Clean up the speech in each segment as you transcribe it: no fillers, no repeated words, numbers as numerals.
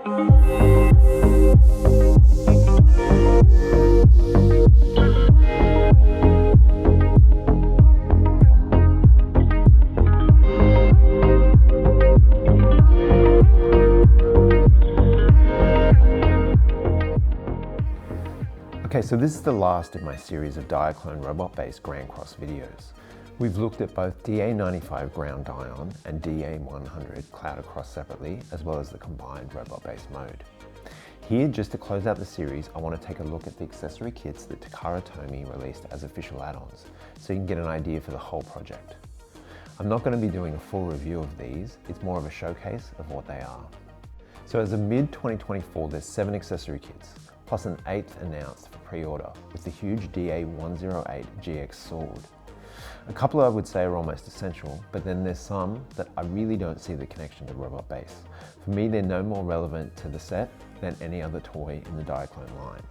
Okay, so this is the last of my series of Diaclone robot-based Gran Cross videos. We've looked at both DA95 ground dion and DA100 cloud across separately, as well as the combined robot-based mode. Here, just to close out the series, I want to take a look at the accessory kits that TakaraTomy released as official add-ons, so you can get an idea for the whole project. I'm not going to be doing a full review of these, it's more of a showcase of what they are. So as of mid-2024, there's 7 accessory kits, plus an 8th announced for pre-order with the huge DA108 GX sword. A couple I would say are almost essential, but then there's some that I really don't see the connection to robot base. For me, they're no more relevant to the set than any other toy in the Diaclone line.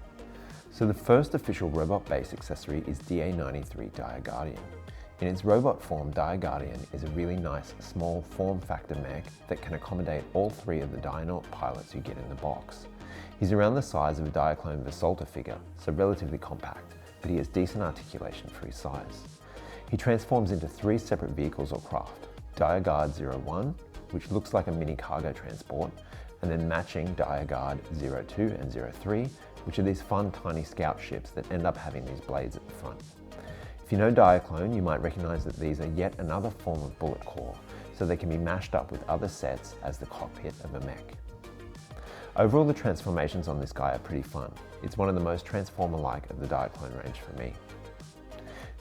So the first official robot base accessory is DA93 Diaguardian. In its robot form, Diaguardian is a really nice small form factor mech that can accommodate all 3 of the Dinonaut pilots you get in the box. He's around the size of a Diaclone Versalta figure, so relatively compact, but he has decent articulation for his size. He transforms into 3 separate vehicles or craft, Diaguard 01, which looks like a mini cargo transport, and then matching Diaguard 02 and 03, which are these fun tiny scout ships that end up having these blades at the front. If you know Diaclone, you might recognize that these are yet another form of bullet core, so they can be mashed up with other sets as the cockpit of a mech. Overall, the transformations on this guy are pretty fun. It's one of the most Transformer-like of the Diaclone range for me.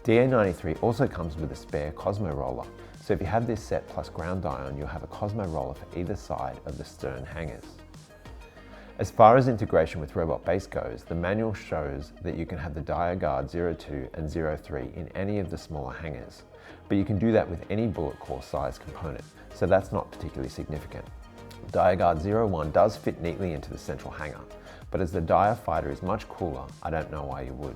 DA93 also comes with a spare Cosmo roller, so if you have this set plus ground dion, you'll have a Cosmo roller for either side of the stern hangars. As far as integration with robot base goes, the manual shows that you can have the Diaguard 02 and 03 in any of the smaller hangars, but you can do that with any bullet core size component, so that's not particularly significant. Diaguard 01 does fit neatly into the central hangar, but as the Dia fighter is much cooler, I don't know why you would.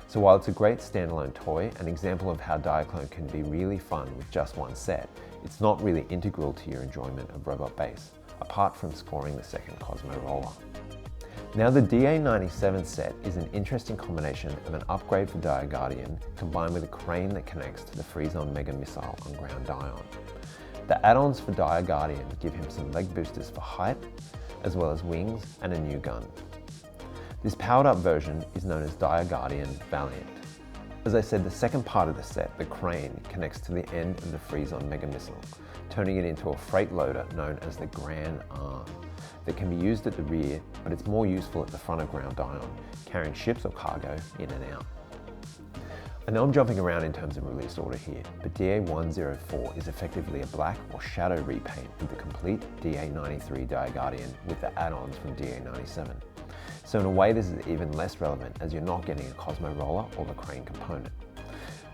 So while it's a great standalone toy, an example of how Diaclone can be really fun with just one set, it's not really integral to your enjoyment of robot base, apart from scoring the second Cosmo roller. Now the DA97 set is an interesting combination of an upgrade for Diaguardian combined with a crane that connects to the Freezon Mega Missile on ground dion. The add-ons for Diaguardian give him some leg boosters for height, as well as wings and a new gun. This powered up version is known as Diaguardian Valiant. As I said, the second part of the set, the crane, connects to the end of the Freezon Mega Missile, turning it into a freight loader known as the Gran arm that can be used at the rear, but it's more useful at the front of ground dion, carrying ships or cargo in and out. I know I'm jumping around in terms of release order here, but DA104 is effectively a black or shadow repaint of the complete DA93 Diaguardian with the add-ons from DA97. So in a way this is even less relevant as you're not getting a Cosmo roller or the crane component.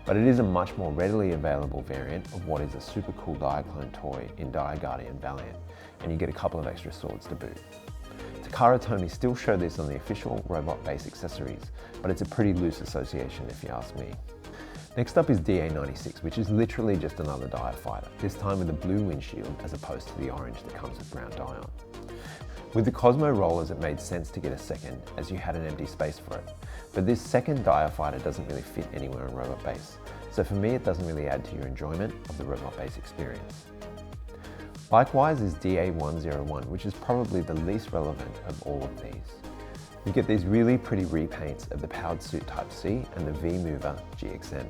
But it is a much more readily available variant of what is a super cool Diaclone toy in Diaguardian Valiant, and you get a couple of extra swords to boot. TakaraTomy still show this on the official robot base accessories, but it's a pretty loose association if you ask me. Next up is DA96, which is literally just another Dia fighter, this time with a blue windshield as opposed to the orange that comes with ground dion. With the Cosmo rollers, it made sense to get a second, as you had an empty space for it. But this second Dia fighter doesn't really fit anywhere in robot base, so for me it doesn't really add to your enjoyment of the robot base experience. Likewise is DA101, which is probably the least relevant of all of these. You get these really pretty repaints of the powered suit Type C and the V-Mover GXM.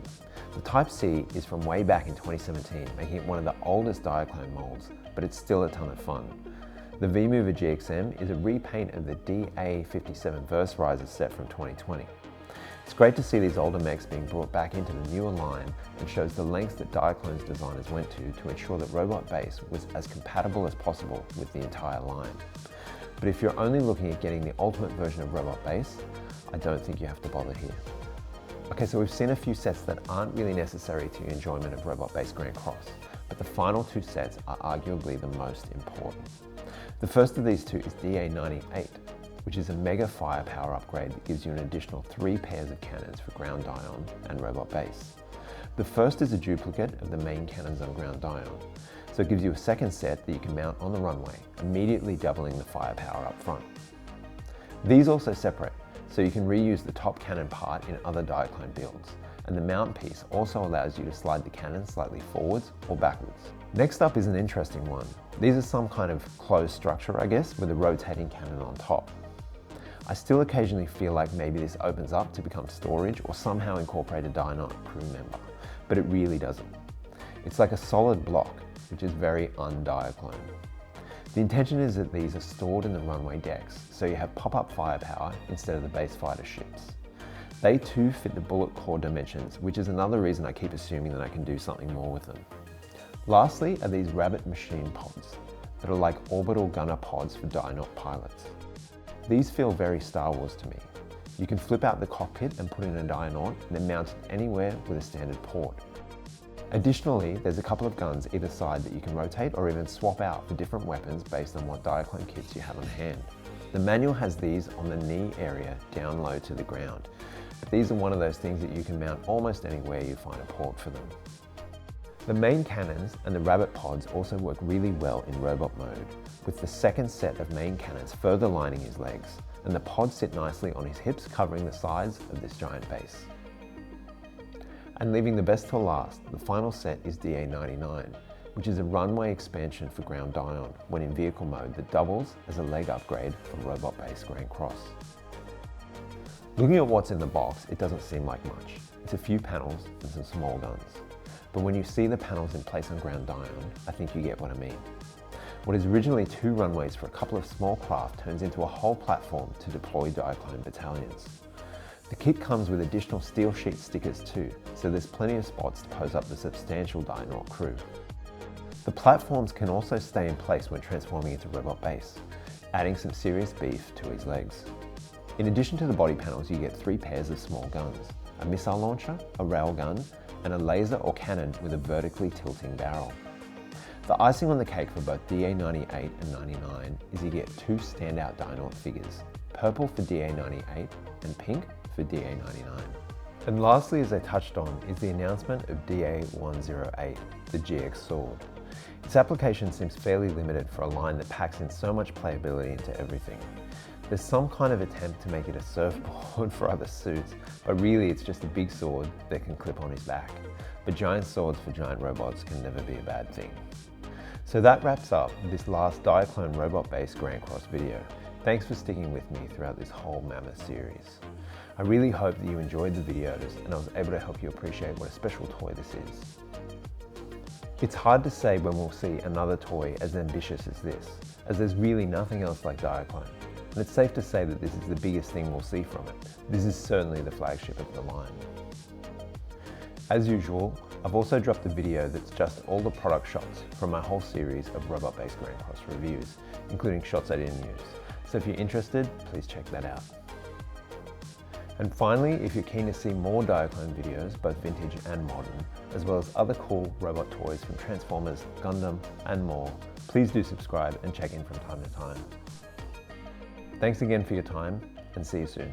The Type C is from way back in 2017, making it one of the oldest Diaclone molds, but it's still a ton of fun. The V-Mover GXM is a repaint of the DA57 Verse Riser set from 2020. It's great to see these older mechs being brought back into the newer line and shows the lengths that Diaclone's designers went to ensure that robot base was as compatible as possible with the entire line. But if you're only looking at getting the ultimate version of robot base, I don't think you have to bother here. Okay, so we've seen a few sets that aren't really necessary to your enjoyment of robot base Gran Cross, but the final 2 sets are arguably the most important. The first of these 2 is DA98, which is a mega firepower upgrade that gives you an additional 3 pairs of cannons for ground dion and robot base. The first is a duplicate of the main cannons on ground dion, so it gives you a second set that you can mount on the runway, immediately doubling the firepower up front. These also separate, so you can reuse the top cannon part in other Diaclone builds, and the mount piece also allows you to slide the cannon slightly forwards or backwards. Next up is an interesting one. These are some kind of closed structure, I guess, with a rotating cannon on top. I still occasionally feel like maybe this opens up to become storage or somehow incorporate a Diaclone crew member, but it really doesn't. It's like a solid block, which is very un-Diaclone. The intention is that these are stored in the runway decks, so you have pop-up firepower instead of the base fighter ships. They too fit the bullet core dimensions, which is another reason I keep assuming that I can do something more with them. Lastly are these rabbit machine pods that are like orbital gunner pods for Diaclone pilots. These feel very Star Wars to me. You can flip out the cockpit and put in a Diaclone and then mount it anywhere with a standard port. Additionally, there's a couple of guns either side that you can rotate or even swap out for different weapons based on what Diaclone kits you have on hand. The manual has these on the knee area down low to the ground. But these are one of those things that you can mount almost anywhere you find a port for them. The main cannons and the rabbit pods also work really well in robot mode, with the second set of main cannons further lining his legs, and the pods sit nicely on his hips, covering the sides of this giant base. And leaving the best till last, the final set is DA99, which is a runway expansion for ground Diaclone when in vehicle mode that doubles as a leg upgrade from robot-based Gran Cross. Looking at what's in the box, it doesn't seem like much. It's a few panels and some small guns. But when you see the panels in place on ground Diaclone, I think you get what I mean. What is originally 2 runways for a couple of small craft turns into a whole platform to deploy Diaclone battalions. The kit comes with additional steel sheet stickers too, so there's plenty of spots to pose up the substantial Diaclone crew. The platforms can also stay in place when transforming into robot base, adding some serious beef to his legs. In addition to the body panels, you get 3 pairs of small guns, a missile launcher, a railgun, and a laser or cannon with a vertically tilting barrel. The icing on the cake for both DA98 and 99 is you get 2 standout Diaclone figures, purple for DA98 and pink for DA99. And lastly, as I touched on, is the announcement of DA108, the GX sword. Its application seems fairly limited for a line that packs in so much playability into everything. There's some kind of attempt to make it a surfboard for other suits, but really it's just a big sword that can clip on his back. But giant swords for giant robots can never be a bad thing. So that wraps up this last Diaclone robot-based Gran Cross video. Thanks for sticking with me throughout this whole mammoth series. I really hope that you enjoyed the videos and I was able to help you appreciate what a special toy this is. It's hard to say when we'll see another toy as ambitious as this, as there's really nothing else like Diaclone. And it's safe to say that this is the biggest thing we'll see from it. This is certainly the flagship of the line. As usual, I've also dropped a video that's just all the product shots from my whole series of robot-based Gran Cross reviews, including shots I didn't use. So if you're interested, please check that out. And finally, if you're keen to see more Diaclone videos, both vintage and modern, as well as other cool robot toys from Transformers, Gundam, and more, please do subscribe and check in from time to time. Thanks again for your time, and see you soon.